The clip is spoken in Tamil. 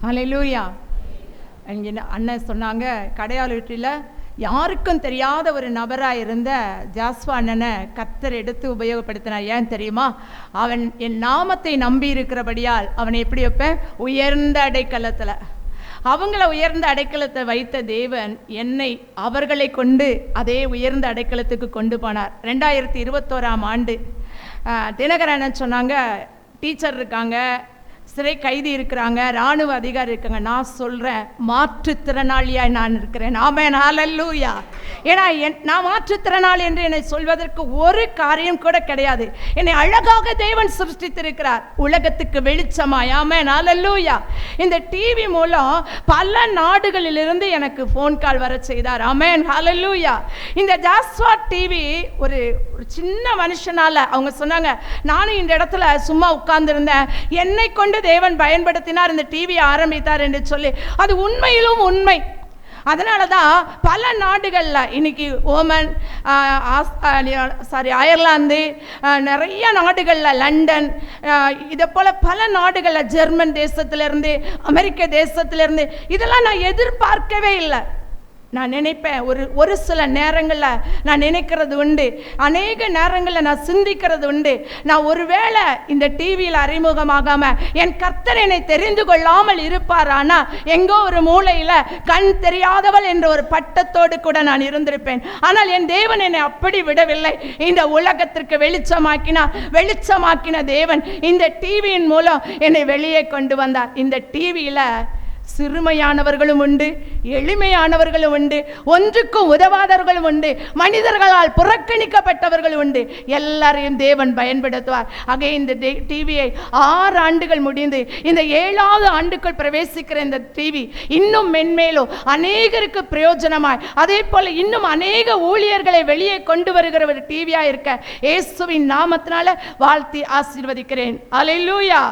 ஹல்லேலூயா. இங்கே அண்ணன் சொன்னாங்க, கடையாள வீட்டில் யாருக்கும் தெரியாத ஒரு நபராக இருந்த ஜாஸ்வா அண்ணனை கர்த்தர் எடுத்து உபயோகப்படுத்தினார். ஏன் தெரியுமா? அவன் என் நாமத்தை நம்பி இருக்கிறபடியால் அவனை எப்படி வைப்பேன்? உயர்ந்த அடைக்கலத்தில். அவங்கள உயர்ந்த அடைக்கலத்தை வைத்த தேவன் என்னை அவர்களை கொண்டு அதே உயர்ந்த அடைக்கலத்துக்கு கொண்டு போனார். 2021 ஆண்டு தினகரன் சொன்னாங்க, டீச்சர் இருக்காங்க, சிறை கைதி இருக்கிறாங்க, இராணுவ அதிகாரி இருக்காங்க. நான் சொல்கிறேன், மாற்றுத்திறனாளியாய் நான் இருக்கிறேன். ஆமென், ஹல்லேலூயா. ஏன்னா நான் மாற்றுத்திறனாளி என்று என்னை சொல்வதற்கு ஒரு காரியம் கூட கிடையாது. என்னை அழகாக தேவன் சிருஷ்டித்திருக்கிறார், உலகத்துக்கு வெளிச்சமாய். ஆமென், ஹல்லேலூயா. இந்த டிவி மூலம் பல நாடுகளிலிருந்து எனக்கு ஃபோன் கால் வர செய்தார். ஆமென், ஹல்லேலூயா. இந்த ஜாஸ்வா டிவி ஒரு சின்ன மனுஷனால, அவங்க சொன்னாங்க, நானும் இந்த இடத்துல சும்மா உட்கார்ந்துருந்தேன், என்னை கொண்டு தேவன் பயன்படுத்தினார், இந்த டிவியை ஆரம்பித்தார் என்று சொல்லி. அது உண்மையிலும் உண்மை. அதனால தான் பல நாடுகளில் இன்னைக்கு ஓமன், அயர்லாந்து, நிறைய நாடுகளில், லண்டன், இதை போல் பல நாடுகளில், ஜெர்மன் தேசத்திலிருந்து, அமெரிக்க தேசத்திலிருந்து, இதெல்லாம் நான் எதிர்பார்க்கவே இல்லை. நான் நினைப்பேன், ஒரு சில நேரங்களில் நான் நினைக்கிறது உண்டு, அநேக நேரங்களில் நான் சிந்திக்கிறது உண்டு, நான் ஒருவேளை இந்த டிவியில் அறிமுகமாகாமல் என் கர்த்தர் என்னை தெரிந்து கொள்ளாமல் இருப்பார், ஆனால் எங்கோ ஒரு மூலையில் கண் தெரியாதவள் என்ற ஒரு பட்டத்தோடு கூட நான் இருந்திருப்பேன். ஆனால் என் தேவன் என்னை அப்படி விடவில்லை. இந்த உலகத்திற்கு வெளிச்சமாக்கின தேவன் இந்த டிவியின் மூலம் என்னை வெளியே கொண்டு வந்தார். இந்த டிவியில் சிறுமையானவர்களும் உண்டு, எளிமையானவர்களும் உண்டு, ஒன்றுக்கும் உதவாதவர்களும் உண்டு, மனிதர்களால் புறக்கணிக்கப்பட்டவர்களும் உண்டு. எல்லாரையும் தேவன் பயன்படுத்துவார். ஆக இந்த டிவியை 6 ஆண்டுகள் முடிந்து இந்த 7வது ஆண்டுக்குள் பிரவேசிக்கிற இந்த டிவி இன்னும் மென்மேலும் அநேகருக்கு பிரயோஜனமாய், அதே போல இன்னும் அநேக ஊழியர்களை வெளியே கொண்டு வருகிற ஒரு டிவியா இருக்க இயேசுவின் நாமத்தினால வாழ்த்தி ஆசீர்வதிக்கிறேன். அல்லேலூயா.